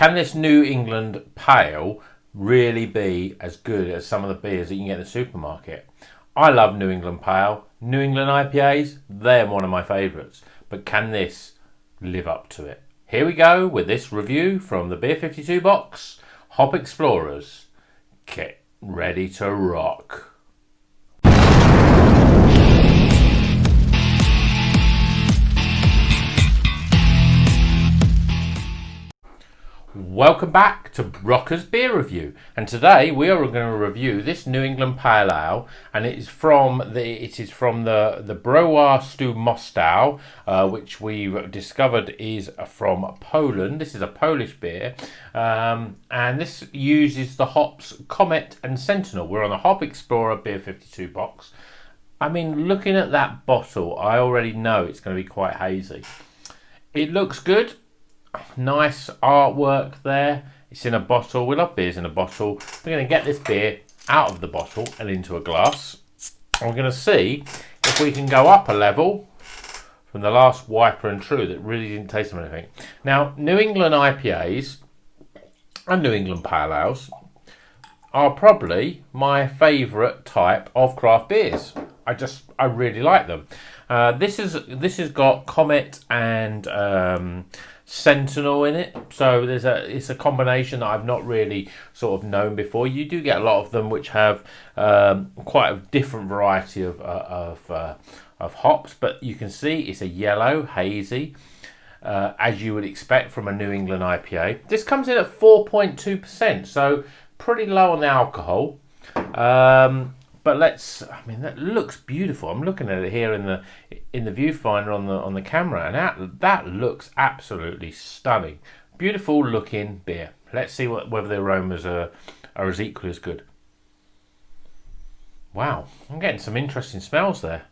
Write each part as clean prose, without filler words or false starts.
Can this New England Pale really be as good as some of the beers that you can get in the supermarket? I love New England Pale. New England IPAs, they're one of my favourites. But can this live up to it? Here we go with this review from the Beer 52 box. Hop Explorers, get ready to rock. Welcome back to Rocker's Beer Review, and today we are going to review this New England Pale Ale, and it is from the Brouwar Stu Mostow, which we've discovered is from Poland. This is a Polish beer, and this uses the hops Comet and Centennial. We're on the Hop Explorer Beer 52 box. I mean, looking at that bottle, I already know it's going to be quite hazy. It looks good. Nice artwork there. It's in a bottle. We love beers in a bottle. We're going to get this beer out of the bottle and into a glass. And we're going to see if we can go up a level from the last Wiper and True that really didn't taste of anything. Now, New England IPAs and New England Pale Ales are probably my favourite type of craft beers. I really like them. This has got Comet and Centennial in it, so it's a combination that I've not really sort of known before. You do get a lot of them which have quite a different variety of hops, but you can see it's a yellow hazy, as you would expect from a New England IPA. This comes in at 4.2%, so pretty low on the alcohol. But that looks beautiful. I'm looking at it here in the viewfinder on the camera, and that looks absolutely stunning. Beautiful looking beer. Let's see whether the aromas are as equally as good. Wow, I'm getting some interesting smells there.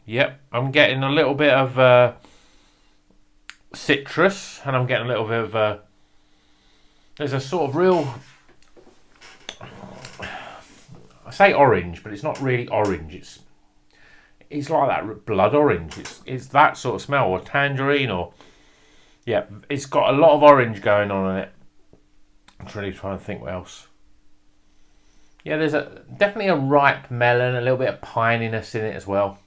Yep, I'm getting a little bit of citrus, and I'm getting a little bit of there's a sort of real, I say orange, but it's not really orange. It's like that blood orange. It's that sort of smell, or tangerine, or yeah. It's got a lot of orange going on in it. I'm really trying to think what else. Yeah, there's definitely a ripe melon, a little bit of pininess in it as well.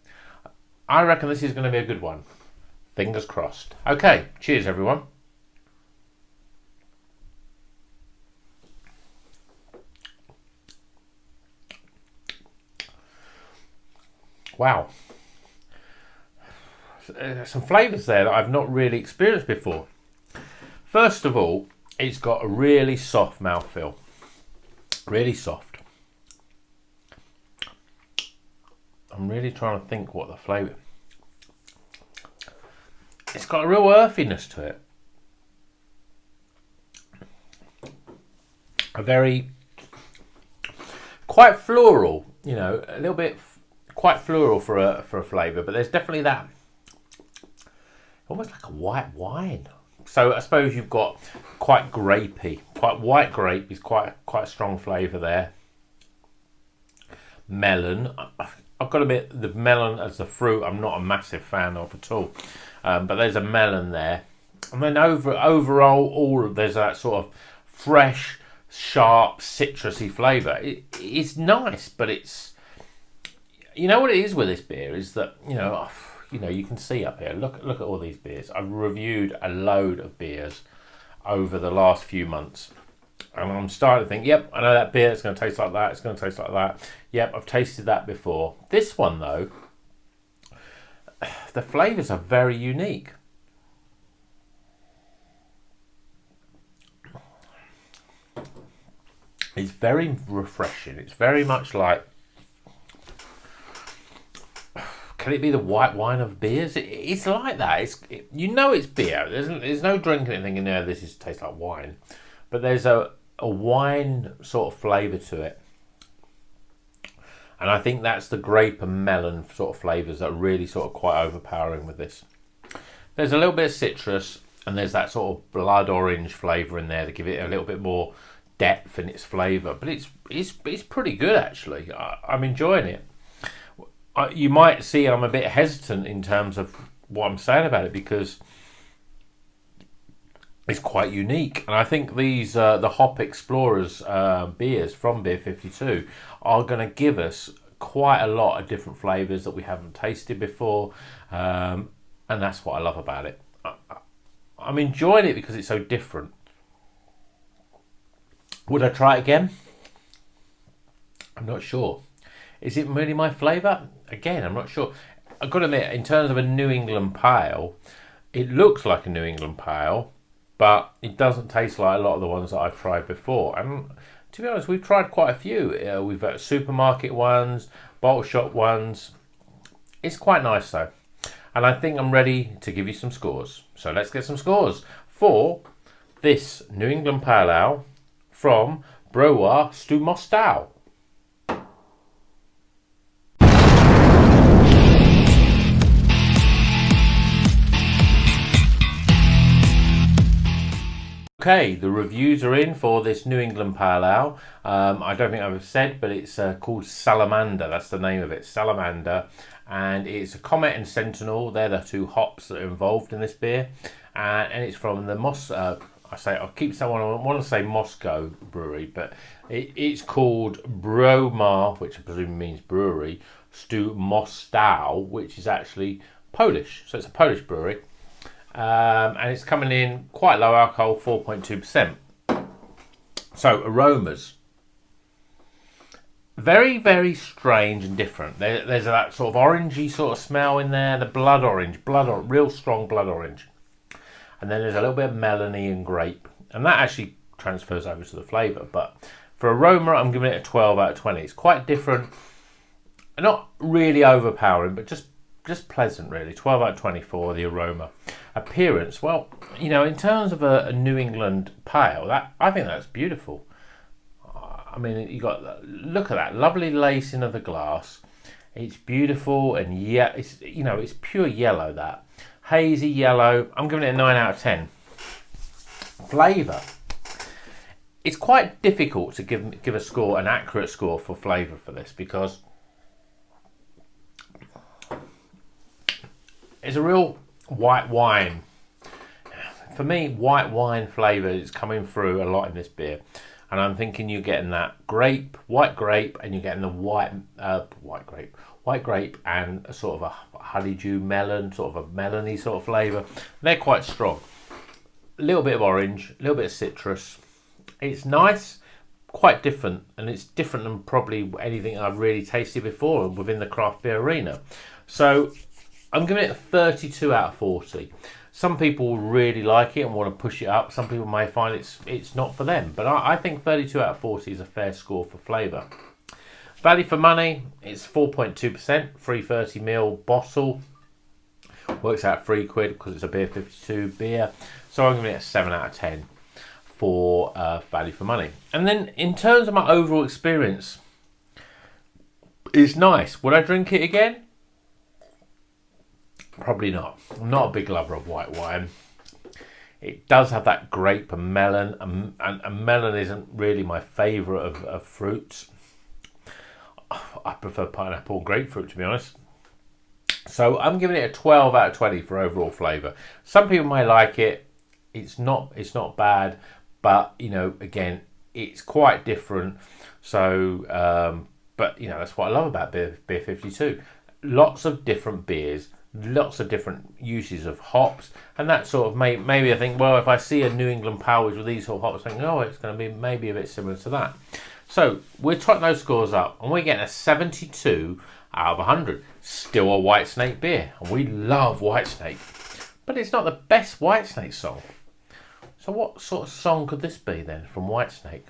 I reckon this is going to be a good one. Fingers crossed. Okay, cheers everyone. Wow, some flavours there that I've not really experienced before. First of all, it's got a really soft mouthfeel, really soft. I'm really trying to think what the flavour. It's got a real earthiness to it. A very, quite floral, you know, a little bit. Quite floral for a flavour, but there's definitely that, almost like a white wine. So I suppose you've got quite grapey, quite white grape is quite a strong flavour there. Melon, I've got a bit, the melon as the fruit I'm not a massive fan of at all, but there's a melon there. And then overall there's that sort of fresh, sharp, citrusy flavour. It's nice, but it's, you know what it is with this beer is that, you know, you can see up here, look at all these beers. I've reviewed a load of beers over the last few months, and I'm starting to think, yep, I know that beer, it's going to taste like that, it's going to taste like that. Yep, I've tasted that before. This one though, the flavours are very unique. It's very refreshing. It's very much like, can it be the white wine of beers? It's like that. You know it's beer. There's no drinking anything in there. This tastes like wine, but there's a wine sort of flavour to it, and I think that's the grape and melon sort of flavours that are really sort of quite overpowering with this. There's a little bit of citrus, and there's that sort of blood orange flavour in there to give it a little bit more depth in its flavour. But it's pretty good actually. I'm enjoying it. You might see I'm a bit hesitant in terms of what I'm saying about it, because quite unique. And I think these the Hop Explorers beers from Beer 52 are going to give us quite a lot of different flavours that we haven't tasted before, and that's what I love about it. I'm enjoying it because it's so different. Would I try it again? I'm not sure. Is it really my flavour? Again, I'm not sure. I've got to admit, in terms of a New England Pale, it looks like a New England Pale, but it doesn't taste like a lot of the ones that I've tried before. And to be honest, we've tried quite a few. We've got supermarket ones, bottle shop ones. It's quite nice though. And I think I'm ready to give you some scores. So let's get some scores for this New England Pale Ale from Brouwar Stu Mostow. Okay, the reviews are in for this New England Pale Ale. I don't think I've said, but it's called Salamander. That's the name of it, Salamander. And it's a Comet and Centennial. They're the two hops that are involved in this beer. And it's from the I want to say Moscow brewery, but it's called Browar, which I presume means brewery, Stu Mostow, which is actually Polish. So it's a Polish brewery. And it's coming in quite low alcohol, 4.2%. So aromas, very, very strange and different. There's that sort of orangey sort of smell in there, the real strong blood orange. And then there's a little bit of melony and grape, and that actually transfers over to the flavour. But for aroma, I'm giving it a 12 out of 20. It's quite different, not really overpowering, but just pleasant really. 12 out of 20 for the aroma. Appearance, well, you know, in terms of a New England Pale, I think that's beautiful. I mean, look at that lovely lacing of the glass. It's beautiful, and yeah, it's pure yellow, that hazy yellow. I'm giving it a 9 out of 10. Flavour, it's quite difficult to give a score, an accurate score for flavour for this, because it's a real white wine. For me, white wine flavour is coming through a lot in this beer, and I'm thinking you're getting that white grape, and you're getting the white grape, and a sort of a honeydew melon, sort of a melony sort of flavour. They're quite strong. A little bit of orange, a little bit of citrus. It's nice, quite different, and it's different than probably anything I've really tasted before within the craft beer arena. So I'm giving it a 32 out of 40. Some people really like it and want to push it up. Some people may find it's not for them. But I think 32 out of 40 is a fair score for flavour. Value for money, it's 4.2%, 330ml bottle. Works out £3 because it's a Beer 52 beer. So I'm giving it a 7 out of 10 for value for money. And then in terms of my overall experience, it's nice. Would I drink it again? Probably not. I'm not a big lover of white wine. It does have that grape and melon, and melon isn't really my favourite of fruits. I prefer pineapple and grapefruit, to be honest. So I'm giving it a 12 out of 20 for overall flavour. Some people may like it. It's not bad, but you know, again, it's quite different. So, but you know, that's what I love about Beer 52. Lots of different beers. Lots of different uses of hops, and that sort of maybe I think, well, if I see a New England Pale with these sort of hops, I think, oh, it's going to be maybe a bit similar to that. So we're trying those scores up, and we're getting a 72 out of 100. Still a White Snake beer, and we love White Snake, but it's not the best White Snake song. So what sort of song could this be then from White Snake?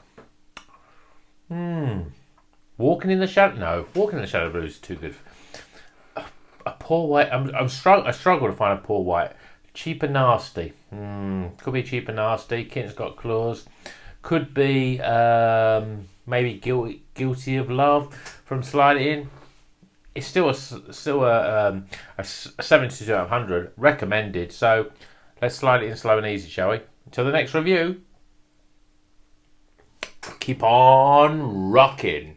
Walking in the Shadow? No, Walking in the Shadow Blues is too good. A poor white. I struggle to find a poor white. Cheap and Nasty. Could be Cheap and Nasty. Kitten's Got Claws. Could be maybe Guilty of Love from Slide It In. It's still a 72 out of 100. Recommended. So let's slide it in slow and easy, shall we? Until the next review. Keep on rocking.